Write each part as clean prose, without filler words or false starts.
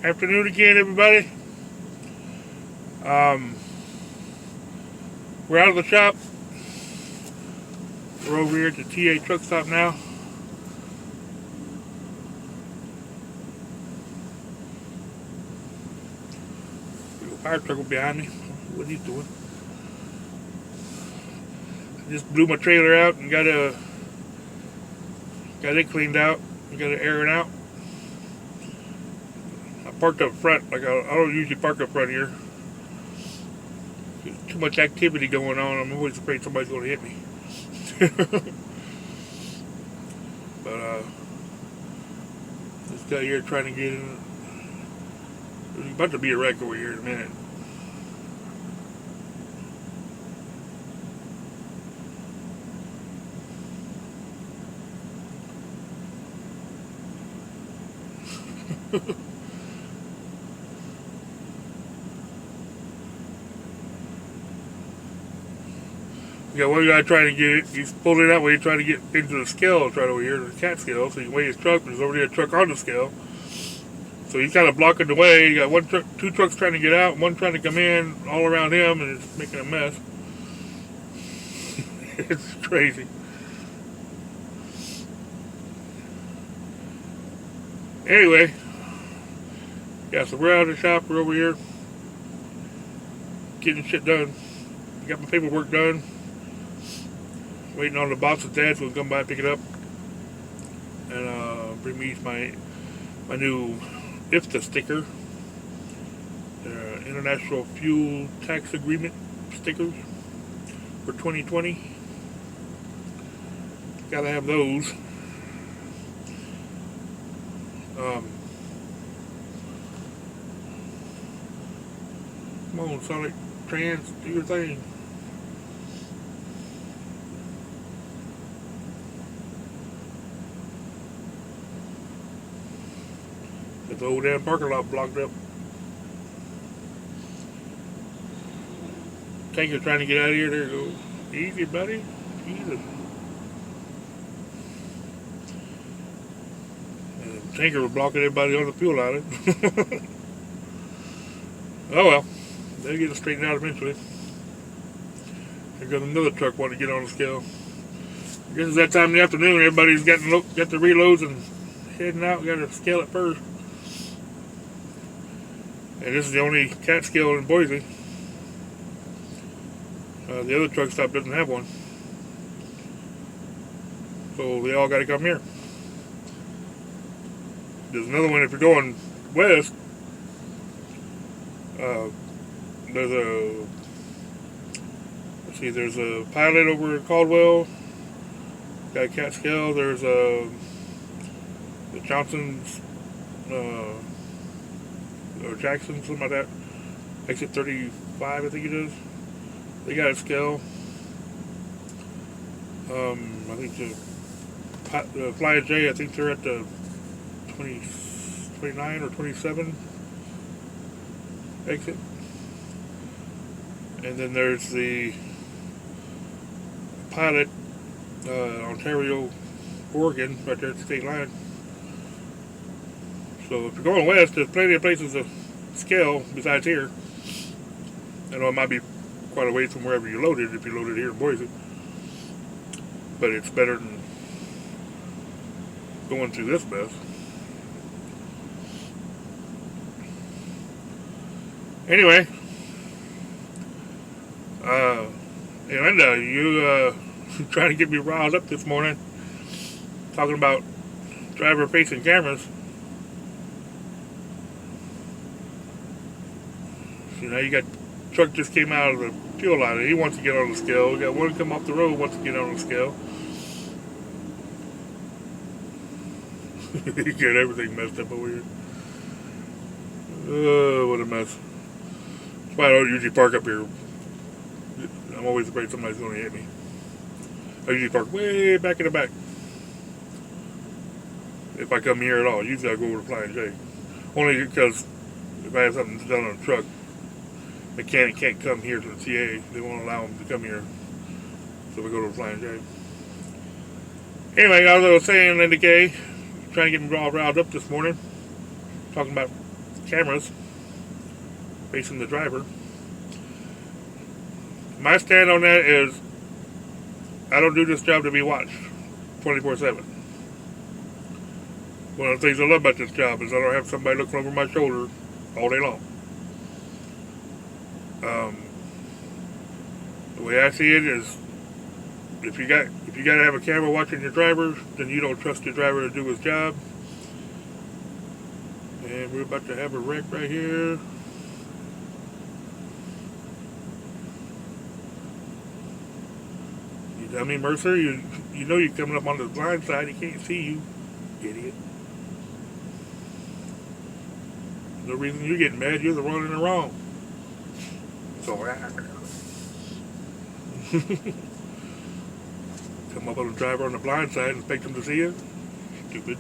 Afternoon again, everybody. Um, we're out of the shop. We're over here at the TA truck stop now. The fire truck was behind me. What he's doing? I just blew my trailer out and got it cleaned out. Got it airing out. I parked up front. Like I don't usually park up front here. There's too much activity going on. I'm always afraid somebody's going to hit me. But this guy here trying to get in. There's about to be a wreck over here in a minute. You got one guy trying to get it. He's pulling it out when he's trying to get into the scale right over here, the cat scale. So he can weigh his truck. There's already a truck on the scale. So he's kind of blocking the way. You got two trucks trying to get out, one trying to come in all around him, and it's making a mess. It's crazy. Anyway, yeah, so we're out of the shop. We're over here getting shit done. Got my paperwork done. Waiting on the boss's dad so he'll come by and pick it up. And bring me my new IFTA sticker. International Fuel Tax Agreement stickers for 2020. Gotta have those. Come on, Sonic Trans, do your thing. Get the old damn parking lot blocked up. Tanker's trying to get out of here. There you go. Easy, buddy. Jesus. And Tanker was blocking everybody on the fuel line. Oh well. They'll get it straightened out eventually. Here goes another truck wanting to get on the scale. I guess it's that time in the afternoon. Everybody's got the reloads and heading out. We got to scale it first. And this is the only cat scale in Boise. The other truck stop doesn't have one. So they all got to come here. There's another one if you're going west. There's a pilot over at Caldwell. Got a cat scale. There's the Johnson's or Jackson, something like that. Exit 35, I think it is. They got a scale. I think the Flying J, I think they're at the 29 or 27 exit. And then there's the pilot, Ontario, Oregon, right there at the state line. So if you're going west, there's plenty of places to scale besides here. I know it might be quite a ways from wherever you loaded if you loaded here in Boise. But it's better than going through this mess. Anyway, hey Linda, you trying to get me riled up this morning, talking about driver-facing cameras. You know, you got truck just came out of the fuel line and he wants to get on the scale. We got one come off the road wants to get on the scale. You get everything messed up over here. Oh, what a mess. That's why I don't usually park up here. I'm always afraid somebody's going to hit me. I usually park way back in the back. If I come here at all, usually I go over to Flying J. Only because if I have something done on a truck, mechanic can't come here to the TA. They won't allow them to come here. So we go to the Flying J. Anyway, as I was saying, Linda Kay, trying to get me all riled up this morning, talking about cameras facing the driver. My stand on that is I don't do this job to be watched 24/7. One of the things I love about this job is I don't have somebody looking over my shoulder all day long. The way I see it is, if you got to have a camera watching your driver, then you don't trust your driver to do his job. And we're about to have a wreck right here. You dummy, Mercer, you know you're coming up on the blind side. He can't see you, idiot. No reason you're getting mad. You're the one in the wrong. So come up on the driver on the blind side and expect him to see you. Stupid.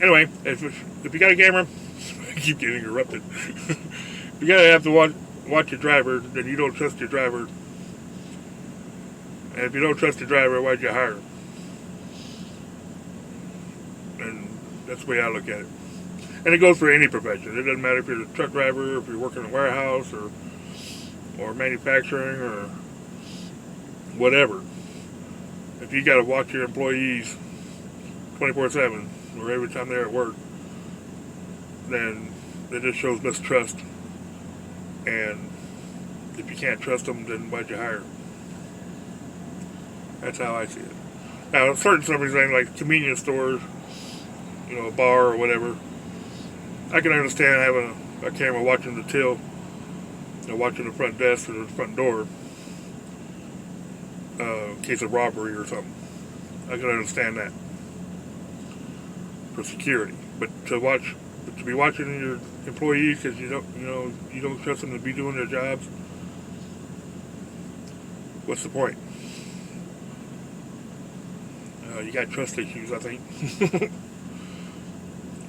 Anyway, if you got a camera, I keep getting interrupted. You gotta have to watch your driver. Then you don't trust your driver. And if you don't trust your driver, why'd you hire him? And that's the way I look at it. And it goes for any profession. It doesn't matter if you're a truck driver, if you're working in a warehouse, or manufacturing, or whatever. If you got to watch your employees 24/7, or every time they're at work, then it just shows mistrust. And if you can't trust them, then why'd you hire them? That's how I see it. Now, certain something like convenience stores, a bar or whatever, I can understand having a camera watching the till, watching the front desk or the front door, in case of robbery or something. I can understand that for security. But to be watching your employees because you don't trust them to be doing their jobs, what's the point? You got trust issues, I think.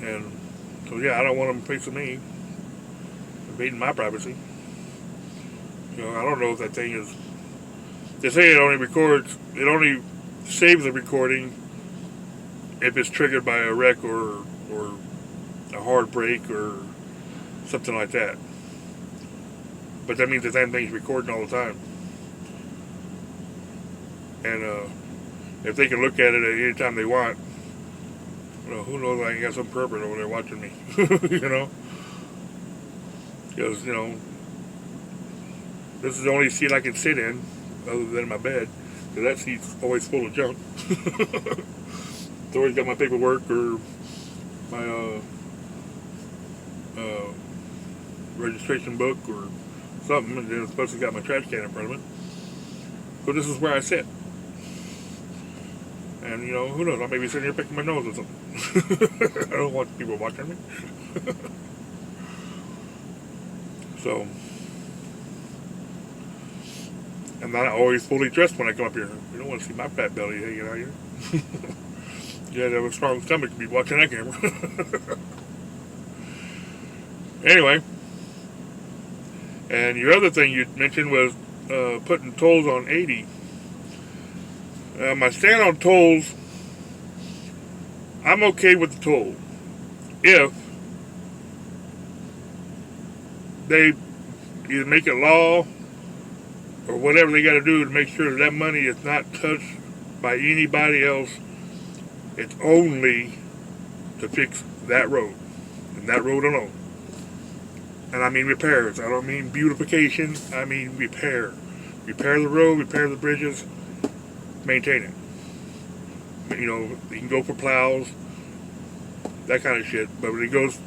And so yeah, I don't want them facing me, invading my privacy. I don't know if that thing is. They say it only saves the recording if it's triggered by a wreck or a hard break or something like that. But that means the damn thing's recording all the time. And if they can look at it at any time they want, who knows, I ain't got some pervert over there watching me. Because, this is the only seat I can sit in other than my bed, because that seat's always full of junk. It's always got my paperwork or my registration book or something, and then it's supposed to got my trash can in front of it. So this is where I sit. And, who knows, I may be sitting here picking my nose or something. I don't want people watching me. So, I'm not always fully dressed when I come up here. You don't want to see my fat belly hanging out here. You had to have a strong stomach to be watching that camera. Anyway, and your other thing you mentioned was putting tolls on 80. My stand on tolls, I'm okay with the toll if they either make it law or whatever they got to do to make sure that money is not touched by anybody else. It's only to fix that road and that road alone. And I mean repairs. I don't mean beautification. I mean repair. Repair the road, repair the bridges, maintain it. You can go for plows, that kind of shit. But when it goes,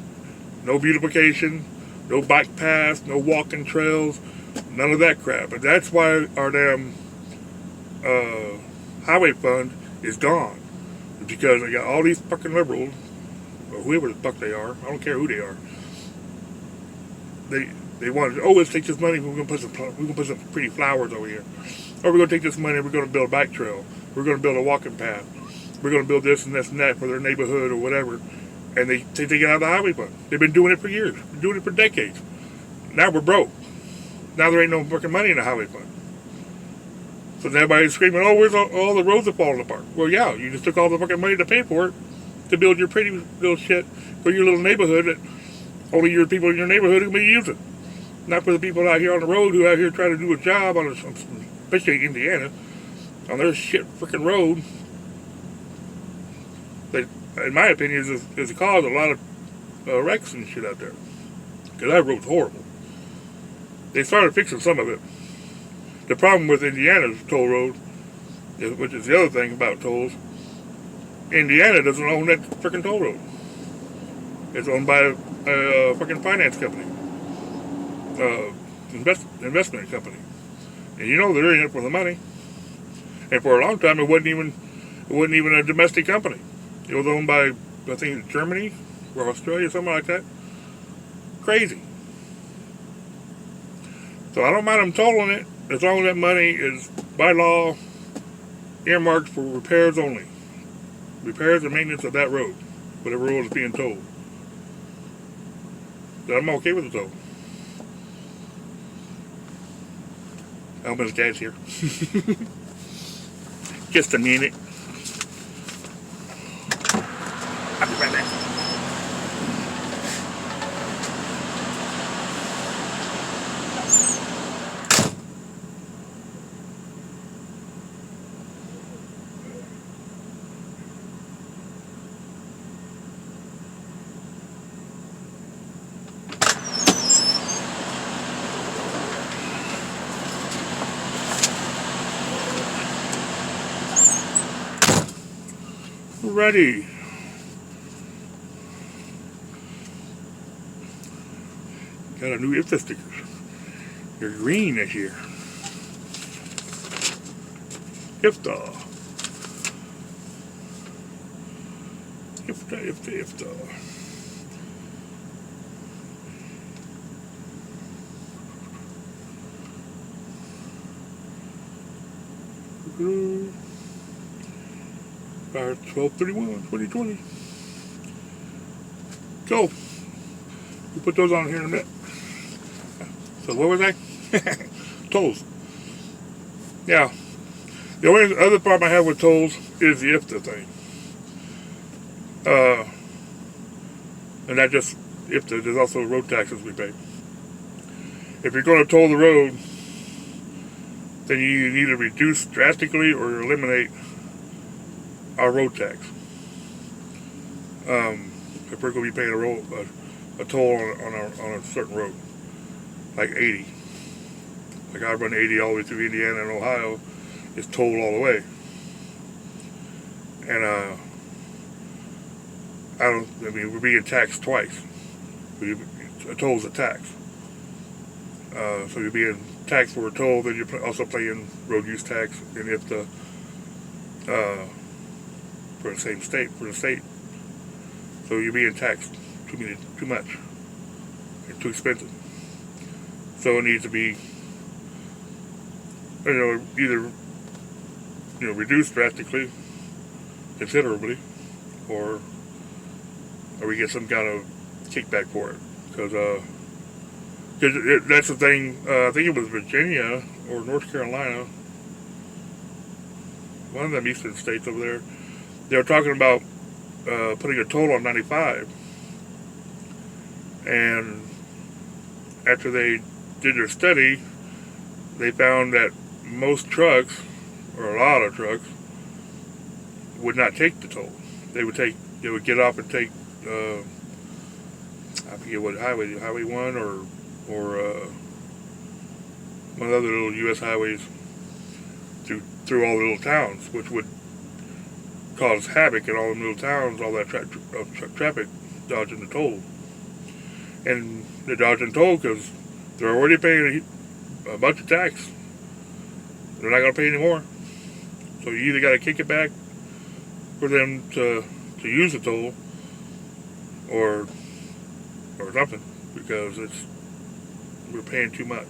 no beautification, no bike paths, no walking trails, none of that crap. And that's why our damn highway fund is gone. Because they got all these fucking liberals, or whoever the fuck they are, I don't care who they are. They want to, let's take this money, we're gonna put some pretty flowers over here. Or we're gonna take this money, we're gonna build a bike trail. We're gonna build a walking path. We're gonna build this and this and that for their neighborhood or whatever. And they take it out of the highway fund. They've been doing it for years. Been doing it for decades. Now we're broke. Now there ain't no fucking money in the highway fund. So everybody's screaming, where's all the roads are falling apart? Well, yeah, you just took all the fucking money to pay for it, to build your pretty little shit for your little neighborhood Only your people in your neighborhood who may use it. Not for the people out here on the road who out here trying to do a job on especially Indiana, on their shit freaking road. That, in my opinion, is the cause of a lot of wrecks and shit out there. Because that road's horrible. They started fixing some of it. The problem with Indiana's toll road, which is the other thing about tolls, Indiana doesn't own that freaking toll road. It's owned by a freaking finance company, investment company, and you know they're in it for the money. And for a long time, it wasn't even a domestic company. It was owned by, I think, Germany or Australia, something like that. Crazy. So I don't mind them tolling it as long as that money is by law earmarked for repairs only. Repairs and maintenance of that road, whatever road is being tolled. So I'm okay with the toll. Elman's dad's here. Just a minute. I'll be right back. Ready. Got a new IFTA stickers. They're green this year. IFTA. IFTA. By 12/31/2020. So, we put those on here in a minute. So what was I? Tolls. Yeah. The only other problem I have with tolls is the IFTA thing. And that just, IFTA, there's also road taxes we pay. If you're going to toll the road, then you either reduce drastically or eliminate our road tax. If we're going to be paying a toll on a certain road, like 80. Like I run 80 all the way through Indiana and Ohio, it's tolled all the way. And we're being taxed twice. A toll's a tax. So you're being taxed for a toll, then you're also paying road use tax, and if the for the state. So you're being taxed too much. It's too expensive. So it needs to be, either reduced drastically, considerably, or we get some kind of kickback for it. Because that's the thing. I think it was Virginia or North Carolina, one of them eastern states over there. They were talking about putting a toll on 95, and after they did their study, they found that most trucks, or a lot of trucks, would not take the toll. They would get off and take, I forget what highway 1 or one of the other little U.S. highways through all the little towns, which would cause havoc in all the little towns, all that traffic dodging the toll. And they're dodging toll because they're already paying a bunch of tax. They're not going to pay any more. So you either got to kick it back for them to use the toll, or something, because we're paying too much.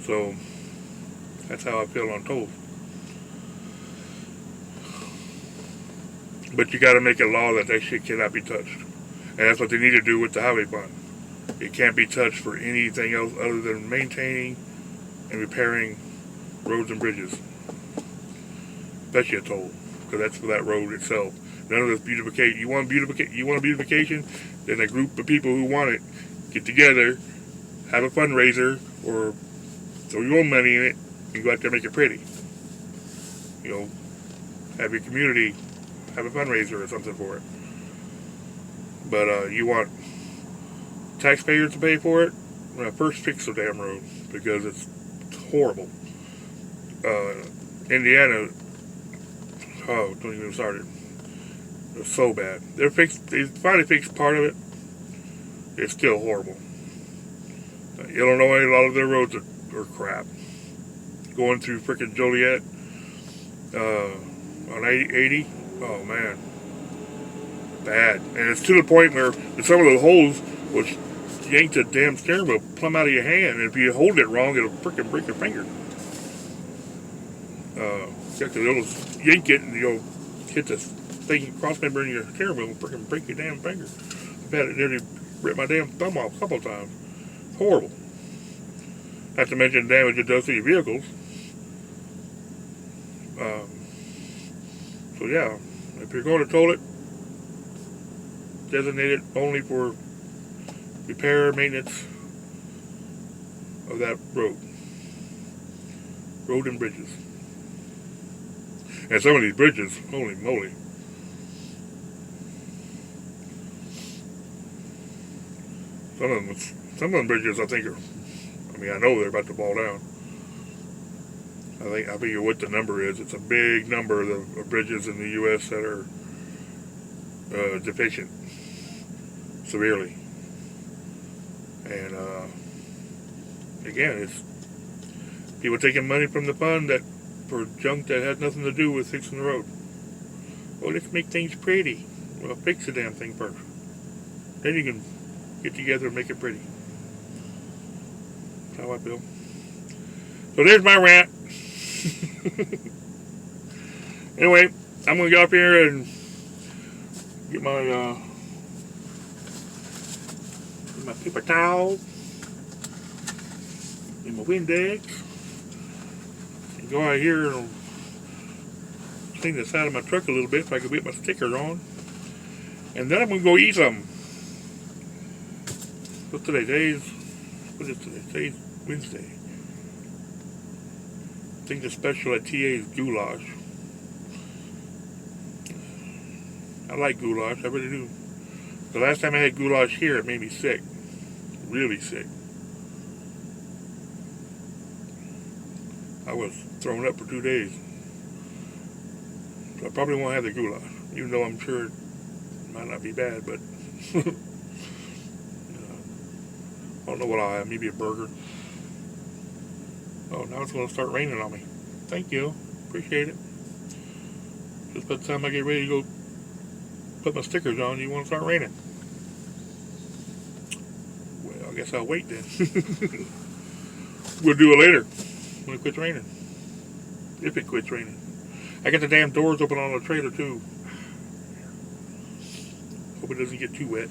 So that's how I feel on tolls. But you got to make a law that shit cannot be touched, and that's what they need to do with the highway fund. It can't be touched for anything else other than maintaining and repairing roads and bridges. Especially a toll, because that's for that road itself. None of this beautification. You want a beautification? Then a group of people who want it get together, have a fundraiser, or throw your own money in it, and go out there and make it pretty. You know, have your community have a fundraiser or something for it. But you want taxpayers to pay for it? Well, first fix the damn road, because it's horrible. Indiana, oh, don't even start it. It's so bad. They finally fixed part of it. It's still horrible. Illinois, a lot of their roads are crap. Going through frickin' Joliet on 80, oh man, bad. And it's to the point where some of the holes will yank the damn steering wheel plumb out of your hand, and if you hold it wrong, it'll frickin' break your finger. It'll yank it, and you'll hit the thing cross member in your steering wheel and frickin' break your damn finger. I've had it nearly rip my damn thumb off a couple of times. Horrible. Not to mention the damage it does to your vehicles. So yeah, if you're going to toll it, designate it only for repair, maintenance of that road and bridges. And some of these bridges, holy moly. Some of them bridges, I think I know they're about to fall down. I figure what the number is. It's a big number of bridges in the U.S. that are deficient severely. And again, it's people taking money from the fund for junk that has nothing to do with fixing the road. Well, let's make things pretty. Well, fix the damn thing first. Then you can get together and make it pretty. That's how I feel. So there's my rant. Anyway, I'm going to get up here and get my paper towel and my Windex and go out here and clean the side of my truck a little bit so I can get my stickers on. And then I'm going to go eat something. What's today? What is today? Today's Wednesday. I think the special at TA is goulash. I like goulash, I really do. The last time I had goulash here, it made me sick. Really sick. I was thrown up for 2 days. So I probably won't have the goulash, even though I'm sure it might not be bad, but I don't know what I'll have. Maybe a burger. Oh, now it's going to start raining on me. Thank you. Appreciate it. Just by the time I get ready to go put my stickers on, you want to start raining. Well, I guess I'll wait then. We'll do it later when it quits raining. If it quits raining. I got the damn doors open on the trailer too. Hope it doesn't get too wet.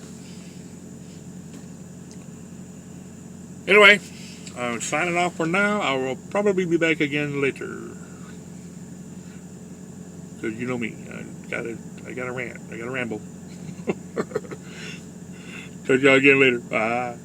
Anyway, I'm signing off for now. I will probably be back again later. Because you know me, I gotta rant. I gotta ramble. Talk to y'all again later. Bye.